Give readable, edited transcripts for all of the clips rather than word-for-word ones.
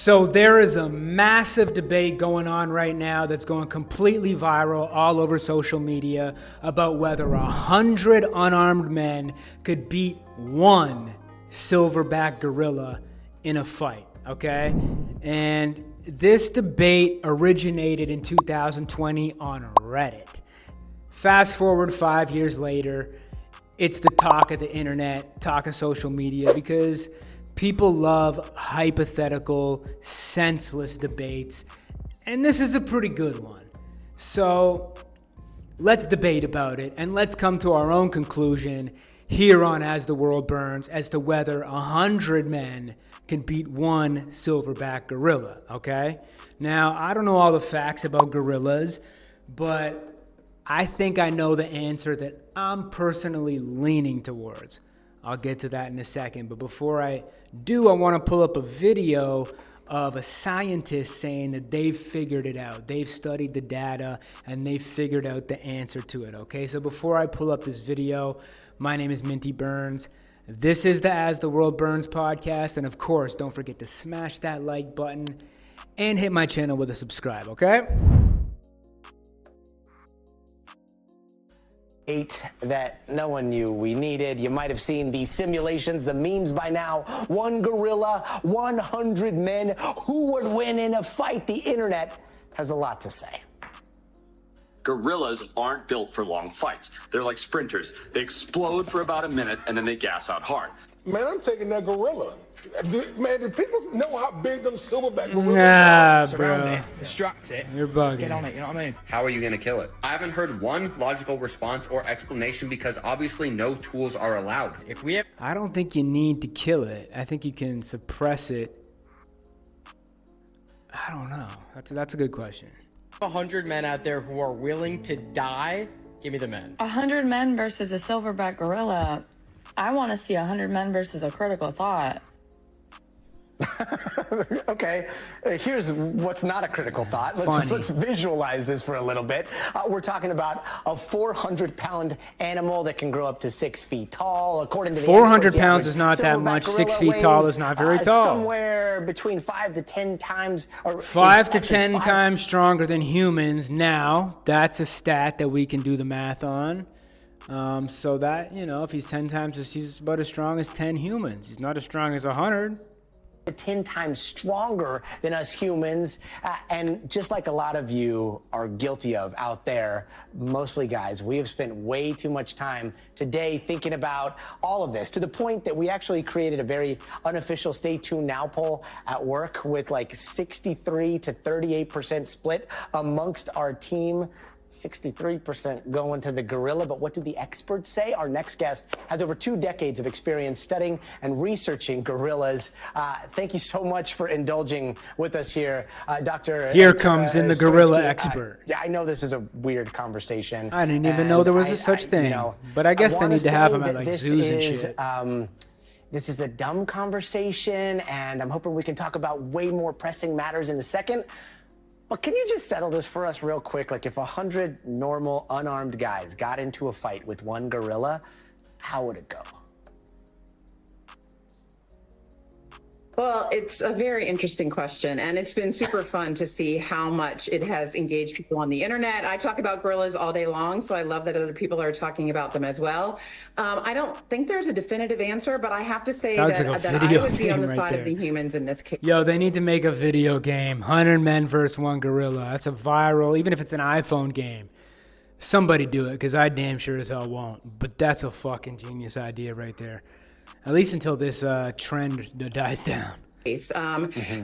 So there is a massive debate going on right now that's going completely viral all over social media about whether 100 unarmed men could beat one silverback gorilla in a fight, okay? And this debate originated in 2020 on Reddit. Fast forward 5 years later, it's the talk of the internet, talk of social media, because people love hypothetical, senseless debates, and this is a pretty good one. So let's debate about it, and let's come to our own conclusion here on As the World Burns as to whether 100 men can beat one silverback gorilla, okay? Now, I don't know all the facts about gorillas, but I think I know the answer that I'm personally leaning towards. I'll get to that in a second, but before I do, I want to pull up a video of a scientist saying that they've figured it out. They've studied the data and they've figured out the answer to it, okay? So before I pull up this video, my name is Minty Burns. This is the As the World Burns podcast, and of course, don't forget to smash that like button and hit my channel with a subscribe, okay? That no one knew we needed. You might have seen the simulations, the memes by now. One gorilla, 100 men. Who would win in a fight? The internet has a lot to say. Gorillas aren't built for long fights. They're like sprinters. They explode for about a minute and then they gas out hard. Man, I'm taking that gorilla. Man, do people know how big them silverback gorillas Nah, are? bro. Surround it, distract it, You're bugging. get on it, you know what I mean? How are you going to kill it? I haven't heard one logical response or explanation because obviously no tools are allowed. If we have I don't think you need to kill it. I think you can suppress it. I don't know. That's a good question. 100 men out there who are willing to die, give me the men. 100 men versus a silverback gorilla. I want to see 100 men versus a critical thought. Okay, here's what's not a critical thought. Let's visualize this for a little bit. We're talking about a 400-pound animal that can grow up to 6 feet tall. According to the 400 experts, pounds is not that much. 6 feet tall is not very tall. Somewhere between 5 to 10 times. Or 5 to 10 times stronger than humans. Now, that's a stat that we can do the math on. So that, you know, if he's 10 times, he's about as strong as 10 humans. He's not as strong as 100. 10 times stronger than us humans, and just like a lot of you are guilty of out there, mostly guys, we have spent way too much time today thinking about all of this, to the point that we actually created a very unofficial Stay Tuned Now poll at work with like 63 to 38% split amongst our team. 63% going to the gorilla, but what do the experts say? Our next guest has over 2 decades of experience studying and researching gorillas. Thank you so much for indulging with us here, Dr. Here comes in the gorilla expert. Yeah, I know this is a weird conversation. I didn't even know there was a such thing, but I guess they need to have them at like zoos and shit. This is a dumb conversation, and I'm hoping we can talk about way more pressing matters in a second. But can you just settle this for us real quick? Like, if 100 normal, unarmed guys got into a fight with one gorilla, how would it go? Well, it's a very interesting question, and it's been super fun to see how much it has engaged people on the internet. I talk about gorillas all day long, so I love that other people are talking about them as well. I don't think there's a definitive answer, but I have to say that I would be on the side of the humans in this case. Yo, they need to make a video game. 100 men versus one gorilla. That's a viral, even if it's an iPhone game. Somebody do it, because I damn sure as hell won't. But that's a fucking genius idea right there. At least until this trend dies down.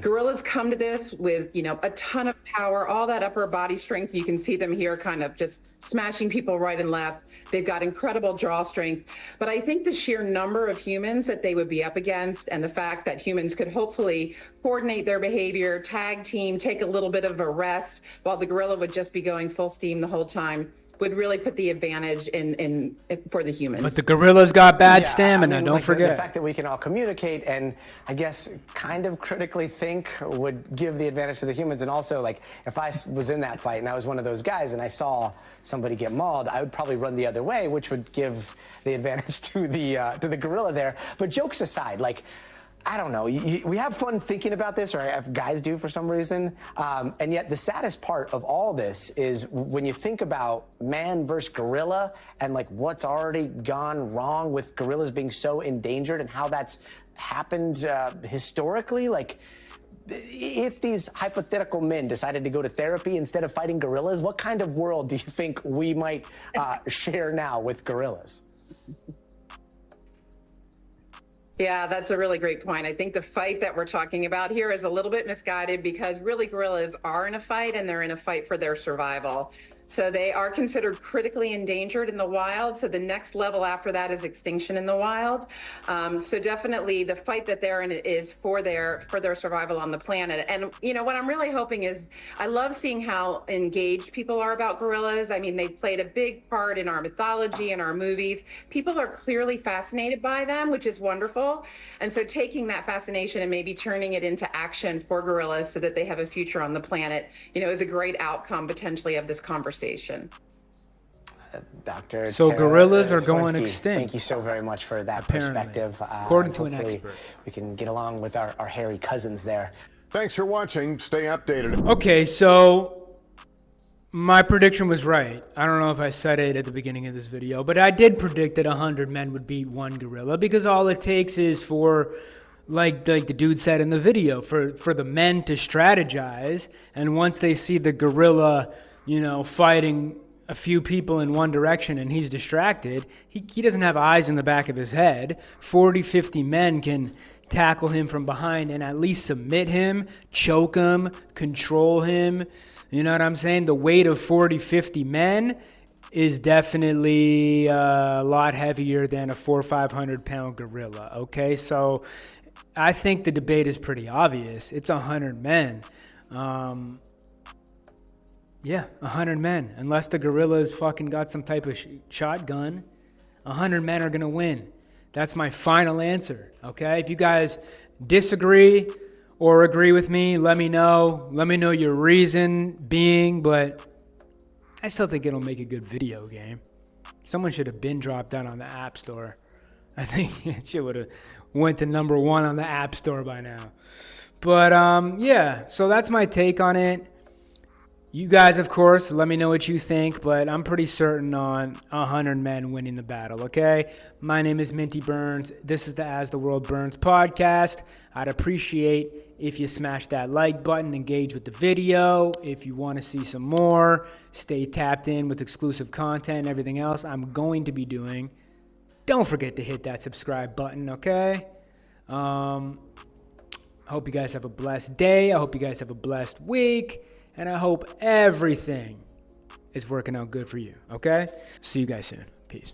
Gorillas come to this with, you know, a ton of power, all that upper body strength. You can see them here kind of just smashing people right and left. They've got incredible jaw strength. But I think the sheer number of humans that they would be up against, and the fact that humans could hopefully coordinate their behavior, tag team, take a little bit of a rest, while the gorilla would just be going full steam the whole time, would really put the advantage in for the humans. But the gorilla's got bad stamina, don't forget. The fact that we can all communicate and I guess kind of critically think would give the advantage to the humans. And also, like, if I was in that fight and I was one of those guys and I saw somebody get mauled, I would probably run the other way, which would give the advantage to the gorilla there. But jokes aside, like, I don't know. We have fun thinking about this, or guys do for some reason. And yet the saddest part of all this is when you think about man versus gorilla and like what's already gone wrong with gorillas being so endangered and how that's happened historically. Like, if these hypothetical men decided to go to therapy instead of fighting gorillas, what kind of world do you think we might share now with gorillas? Yeah, that's a really great point. I think the fight that we're talking about here is a little bit misguided because really gorillas are in a fight and they're in a fight for their survival. So they are considered critically endangered in the wild. So the next level after that is extinction in the wild. So definitely the fight that they're in is for their survival on the planet. And you know what I'm really hoping is, I love seeing how engaged people are about gorillas. I mean, they've played a big part in our mythology and our movies. People are clearly fascinated by them, which is wonderful. And so taking that fascination and maybe turning it into action for gorillas so that they have a future on the planet, you know, is a great outcome potentially of this conversation. Dr. So Tara gorillas are Slinsky, going extinct. Thank you so very much for that Apparently. perspective. According to an hopefully expert. we can get along with our hairy cousins there. Thanks for watching. Stay updated. Okay, so my prediction was right. I don't know if I said it at the beginning of this video, but I did predict that 100 men would beat one gorilla because all it takes is for, like the dude said in the video, for the men to strategize, and once they see the gorilla, you know, fighting a few people in one direction and he's distracted, he doesn't have eyes in the back of his head. 40, 50 men can tackle him from behind and at least submit him, choke him, control him. You know what I'm saying? The weight of 40, 50 men is definitely a lot heavier than a 400 or 500 pound gorilla. Okay, so I think the debate is pretty obvious. It's 100 men. Yeah, 100 men. Unless the gorillas fucking got some type of shotgun, 100 men are going to win. That's my final answer, okay? If you guys disagree or agree with me, let me know. Let me know your reason being, but I still think it'll make a good video game. Someone should have been dropped that on the App Store. I think it should would have went to #1 on the App Store by now. But yeah, so that's my take on it. You guys, of course, let me know what you think, but I'm pretty certain on 100 men winning the battle, okay? My name is Minty Burns. This is the As the World Burns podcast. I'd appreciate if you smash that like button, engage with the video. If you want to see some more, stay tapped in with exclusive content and everything else I'm going to be doing. Don't forget to hit that subscribe button, okay? I hope you guys have a blessed day. I hope you guys have a blessed week. And I hope everything is working out good for you, okay? See you guys soon. Peace.